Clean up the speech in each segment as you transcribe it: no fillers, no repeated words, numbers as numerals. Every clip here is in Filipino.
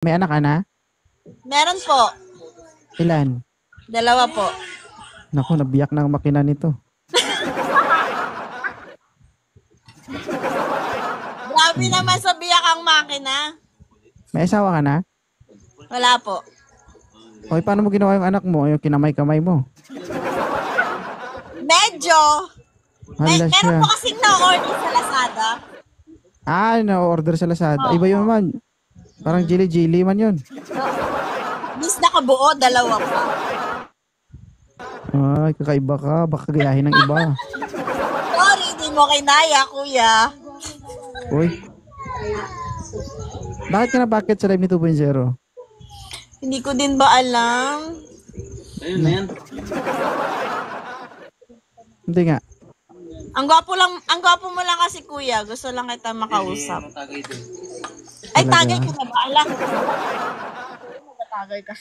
May anak ka na? Meron po. Ilan? 2 po. Naku, nabiyak na ang makina nito. Grabe naman sa biyak ang makina. May asawa ka na? Wala po. Oy, paano mo ginawa yung anak mo? Yung kinamay-kamay mo. Medyo. Hala siya. Meron po kasing na-order sa Lazada. Na-order sa Lazada. Iba yun man. Parang jili-jili man yun. Bis nakabuo, 2 pa. Ay, kakaiba ka. Baka gayahin ng iba. Sorry, di mo kinaya, kuya. Uy. Bakit ka na-bakit sa live ni 2.0? Hindi ko din ba alam? Ayun na yan. Hindi nga. Ang gwapo mo lang kasi, kuya. Gusto lang kita makausap. Ay, Talaga? tagay ka na ba? Alam. Tagay ka.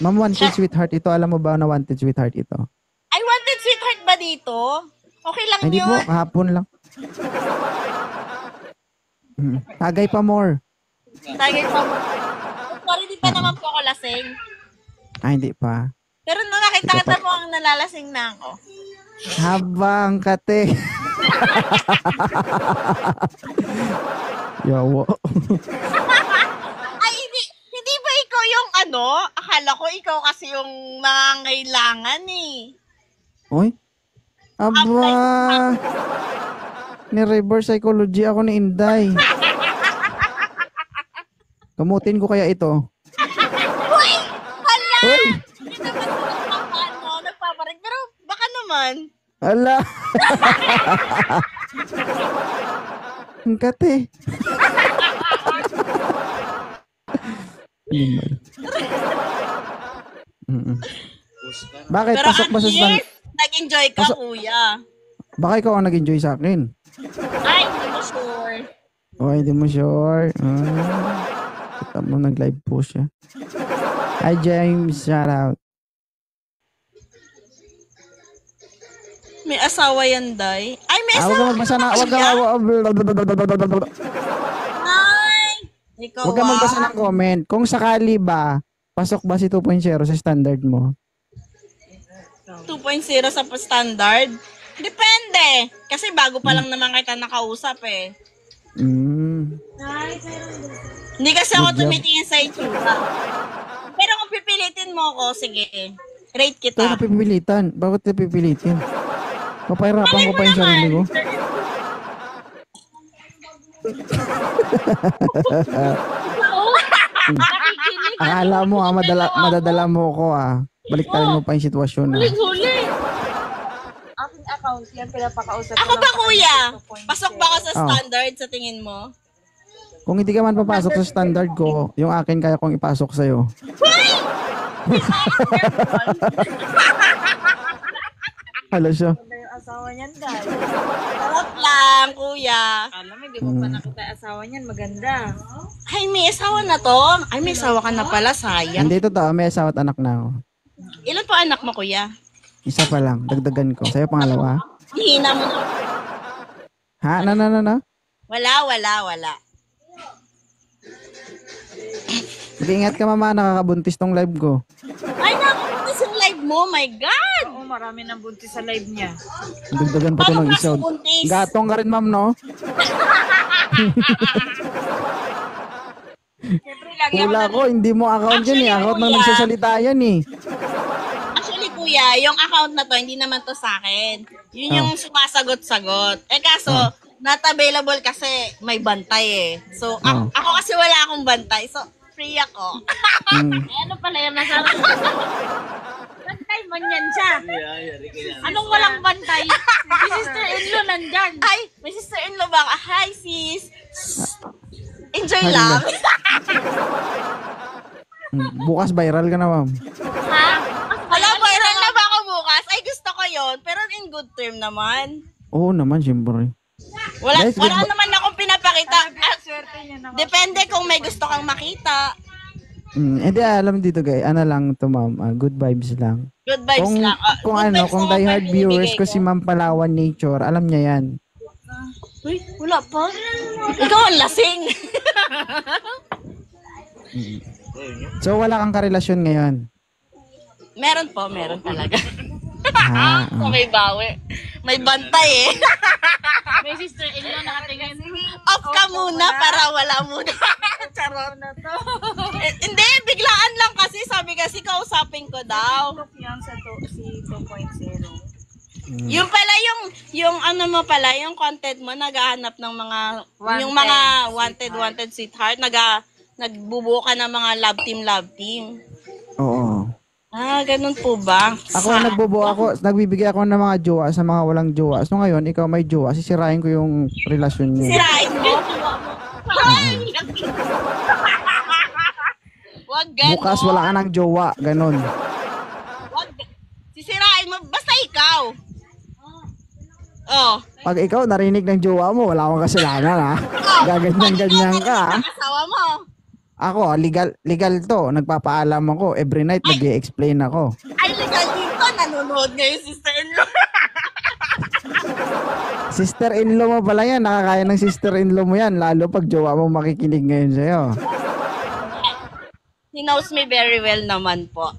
Ma'am, wanted sweetheart ito. Alam mo ba na wanted sweetheart ito? Ay, wanted sweetheart ba dito? Okay lang Hindi yun. po, kahapon lang. Tagay pa more. Tagay pa. Sorry, di pa naman po ako lasing. Hindi pa. Pero nung nakita kita mo ang nalalasing na ako. Habang kate. Yawo. Ay, hindi ba ikaw yung Akala ko ikaw kasi yung nangangailangan eh. Uy. Aba. Ni reverse psychology ako ni Inday. Gamutin ko kaya ito. Uy! Hala! Uy! Hindi naman nagpaparik. Pero baka naman. Ala. Ang kate. Bakit? Pero Pasok ba sa at least, nag-enjoy ka, kuya. Baka ikaw ang nag-enjoy sa akin. Ay, hindi mo sure. Hindi mo sure. Kita mo, nag-live po siya. Hi, James. Shout out. May asawa yan, Day. Ay, may Huwag asawa. ka magbasa na. Huwag ka Ay! Ikaw, Huwag ka magbasa ng comment. Kung sakali ba, pasok ba si 2.0 sa standard mo? 2.0 sa standard? Depende. Kasi bago pa lang naman kita nakausap eh. Hindi kasi ako Good job. tumitingin sa itsura. Pero kung pipilitin mo ako, sige. Rate Ito kita. napipilitan. Bakit napipilitin? Papahirapan ko pa yung sarili ko. Akala mo madadala mo ko Baliktarin mo pa yung sitwasyon Huli. Aking account yan, pinapakausap Ako ba, kuya? Pasok ba ako sa standard sa tingin mo? Kung hindi ka man papasok sa standard ko, yung akin kaya kong ipasok sa'yo. Hala siya. yung asawa niyan, guys. Sarap lang, kuya. Alam mo, hindi mo pa nakita yung asawa niyan, maganda. Ay, may asawa na to. Ay, may asawa ka na pala, sayang. Hindi totoo, may asawa at anak na ako. Ilan po anak mo, kuya? Isa pa lang, dagdagan ko. Sa'yo pangalawa. Hihina mo na. Ha? Na? Wala. Mag-ingat ka mama, nakakabuntis tong live ko. Ay, nakakabuntis yung live mo. My God! Oo, marami nang buntis sa live niya. Dagdagan pa ito ng isa. buntis? Gatong ka rin ma'am, no? Siyempre, lagi ako Hula ko, hindi mo account yan eh. Account nang kuya. nagsasalita yan eh. Actually, kuya, yung account na to, hindi naman to sa akin. Yun yung sumasagot-sagot. Eh, kaso, not available kasi may bantay eh. So, ako kasi wala akong bantay. So, free ako. Eh, ano pala yung masarap? Bantay man yan siya. Anong walang bantay? Si sister-in-law nandyan. Ay, may sister-in-law ba? Hi, sis. Enjoy lang. Bukas viral ka na ma'am. Ha? Wala, viral na ba ako bukas? Ay, gusto ko yon, pero in good term naman. Oo naman, siyempre. Wala, Guys, wala naman akong pinapakita. Swerte niya na. Depende kung may gusto kang makita. Hindi alam dito guys. Ano lang to ma'am, good vibes lang. Good vibes Kung, lang. kung Good ano, vibes kung naman diehard yung viewers binibigay ko si Ma'am Palawan Nature, alam niya yan. Uy, wala pa. Ikaw ang lasing. So, wala kang karelasyon ngayon? Meron talaga. Ah, So, may bawi. May bantay eh. May sister-in-law nakatingin. Off ka muna para wala muna. Charot. Na to. Hindi, biglaan lang kasi. Sabi kasi kausapin ko daw. Yan sa to, si 2.0. Yung pala yung ano mo pala, yung content mo naghahanap ng mga yung Wanted mga wanted sweetheart, nagbubuo ka ng mga love team. oo. Ah, ganun po ba? Ako nagbibigay ako ng mga jowa sa mga walang jowa. So ngayon, ikaw may jowa, sisirain ko yung relasyon niyo. Sirain mo. Ay! Wag ganun. Bukas wala ka ng jowa, ganun. Wag. Sisirain mo basta ikaw. Oh. Pag ikaw narinig ng jowa mo, wala akong kasalanan ha. Gaganyan-ganyan ka ha. Asawa mo. Ako, legal to. Nagpapaalam ako. Every night nag-i-explain ako. Ay, legal dito. Nanonood ngayon, sister-in-law. Sister-in-law mo pala yan. Nakakaya ng sister-in-law mo yan. Lalo pag jowa mo makikinig ngayon sa'yo. He knows me very well naman po.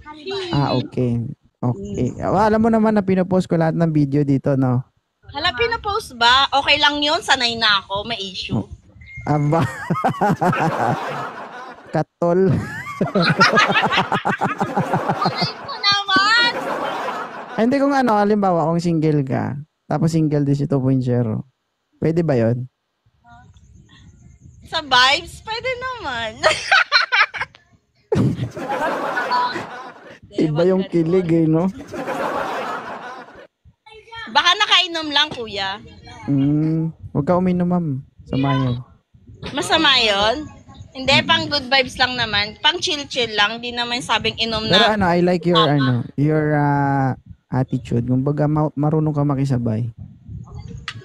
Ah, okay. Okay. Alam mo naman na pinopost ko lahat ng video dito, no? Hala, pinapost ba? Okay lang yun. Sanay na ako. May issue. Aba. Katol. Ay ko naman! Ay, hindi kung ano, halimbawa, kung single ka, tapos single din si 2.0. Pwede ba yon? Sa vibes, pwede naman. Iba yung kilig eh, no? Baka nakainom lang, kuya. Huwag ka uminom, ma'am. Samayan. Masama yun? Hindi, pang good vibes lang naman. Pang chill-chill lang. Di naman sabing inom Pero na. I like your attitude. Kumbaga, marunong ka makisabay.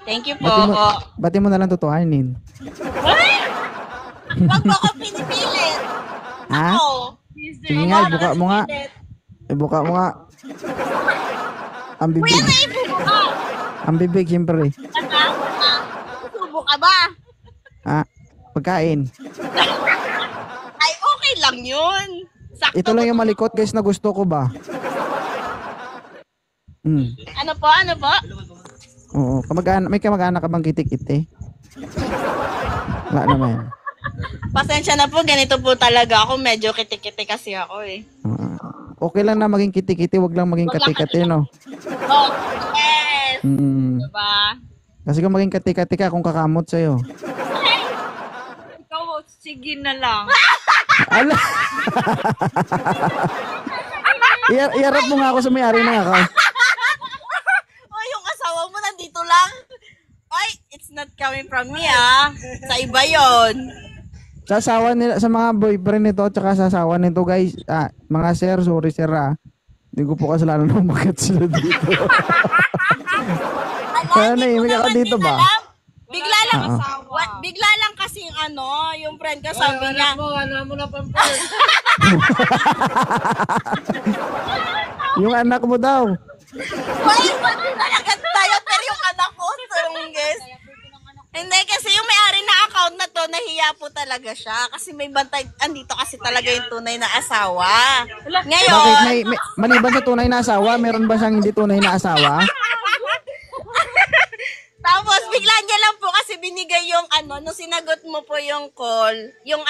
Thank you po. Bati mo na lang tutuanin. Wag mo ako pinipilit. Ha? Ako. Sige nga, buka mo nga. Buka mo nga. Ang Kuya, bibig. naibubo ka. Ang bibig, siyempre. Subo ka ba? Pagkain. Ay, okay lang yun. Sakto Ito lang yung malikot, guys, na gusto ko ba? Ano po? Oo. May kamag-anak ka bang kitik-iti? Wala naman. Pasensya na po, ganito po talaga ako. Medyo kitik-kitik kasi ako eh. Okay lang na maging kitik-iti, wag lang maging kati-kati, no? Oh, yes! Diba? Kasi kung maging kati-kati ka, kung kakamot sa'yo. Ikaw, sige na lang. Ala! Iarap mo nga ako sa may-ari ng account. Oh, yung asawa mo nandito lang. Ay, it's not coming from me ah. Sa iba yon. Sa asawa nila, sa mga boyfriend nito, tsaka sa asawa nito, guys, mga sir, sorry sir Hindi ko po kasalanan na umagat sila dito. Nahimik ako dito ba? Bigla lang, bigla lang kasi yung yung friend ko sabi niya. Yung anak mo daw. Why, nalagat tayo, pero yung anak ko, turunggis. Hindi, kasi yung may-ari na account na to, nahiya po talaga siya. Kasi may bantay, andito kasi talaga yung tunay na asawa. Ngayon, Bakit maliban sa tunay na asawa, meron ba siyang hindi tunay na asawa? tapos bigla niya lang po kasi binigay yung nung sinagot mo po yung call, yung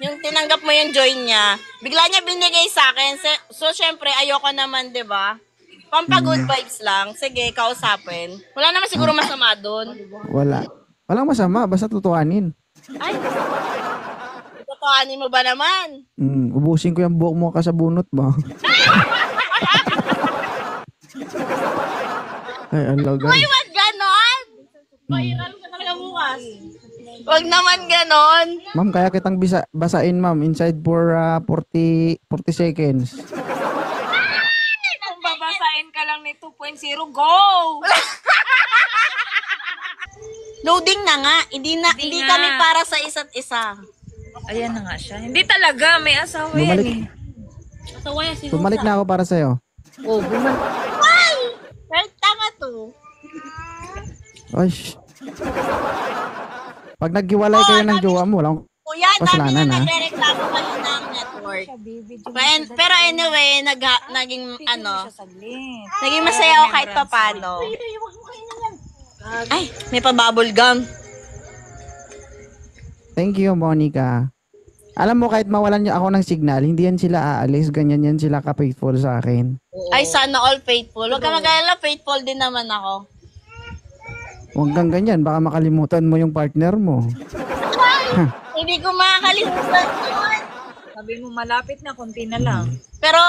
yung tinanggap mo yung join niya, bigla niya binigay sa akin. So, syempre, ayoko naman, di ba? Pampagood vibes lang. Sige, kausapin. Wala naman siguro masama doon. Wala. Walang masama, basta tutuanin. Ay, tutuanin mo ba naman? Ubusin ko yung buhok mo ka sa bunot mo. Ay, alaga. Uy, wag ganon! Viral ka talaga bukas. Wag naman ganon. Ma'am, kaya kitang basain, ma'am, inside for 40 seconds. Kung babasahin ka lang ni 2.0, go! Loading na nga. Hindi nga. kami para sa isa't isa. Ayan na nga siya. Hindi talaga, may asawa yan eh. Asawa yan si Bumalik na ako para sa'yo. Oh, bumalik. Ay! Pero tama to. Ay, Pag naghiwalay kayo ng jowa mo, walang Kuya, dami Kasalanan, na ha? nagre-reklamo kayo ng network. Pero anyway, naging naging masaya ako kahit papano. Ay, may pa-bubble gum. Thank you, Monica. Alam mo, kahit mawalan niya ako ng signal, hindi yan sila aalis. Ganyan yan sila ka-faithful sa akin. Ay, sana all faithful. Huwag ka mag-alala, faithful din naman ako. Huwag kang ganyan, baka makalimutan mo yung partner mo. Hindi ko makakalimutan yun. Sabi mo malapit na, konti na lang. Pero,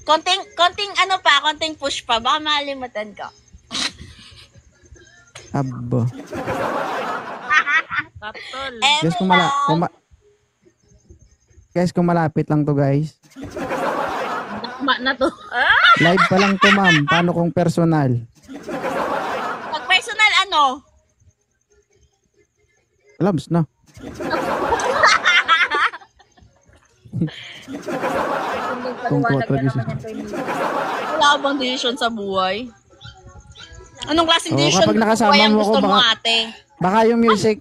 konting konting push pa, baka makalimutan ka. Abo. Kaptol. Guys, kung malapit lang to, guys. Dakma na to. Live pa lang to, ma'am. Paano kung personal? Pag personal, ano? Labs na. Kung Wala ka bang decision sa buhay? Anong klaseng Oo, decision kapag nakasama buhay ang mo gusto ako, mo, baka- ate? Baka yung music,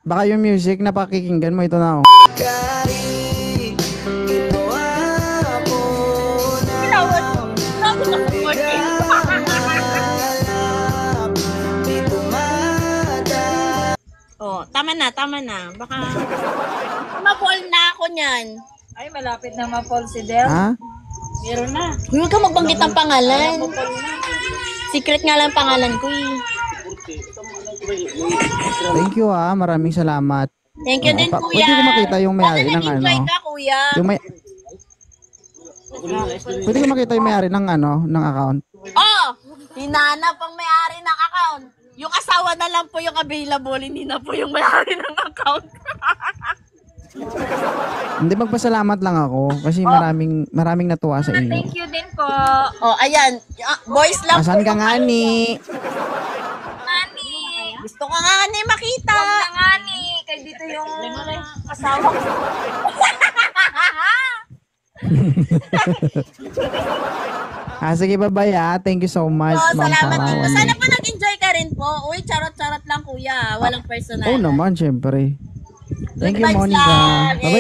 baka yung music na pakikinggan mo, ito na, oh. Tinawad mo. Sabi na support eh. Oh, tama na. Baka ma-fall na ako niyan. Ay, malapit na ma-fall si Del. Ha? Meron na. Huwag ka magbanggit ng pangalan. Secret nga lang pangalan ko eh. Thank you, ha. Maraming salamat. Thank you din, kuya. Pwede ko makita yung may-ari ng Nag-enjoy ano? ka, kuya. Pwede ko makita yung may-ari ng ng account? Oh! Hinanap ang may-ari ng account. Yung asawa na lang po yung available, hindi na po yung may-ari ng account. Hindi, magpasalamat lang ako kasi maraming natuwa sa inyo. Thank you din po. Oh, ayan. Boys lang Asan ka yung nga ni? Nani. Gusto ka nga ni makita. Huwag na nga ni. Kaya dito yung asawa ko. Sige, bye-bye, ha. Thank you so much, Oh, Ma'am salamat Sarah. dito. Sana po nag-enjoy ka rin po. Uy, charot-charot lang, kuya. Walang personal. Oo naman, syempre. Thank you, Good vibes Monica. lang. Bye-bye.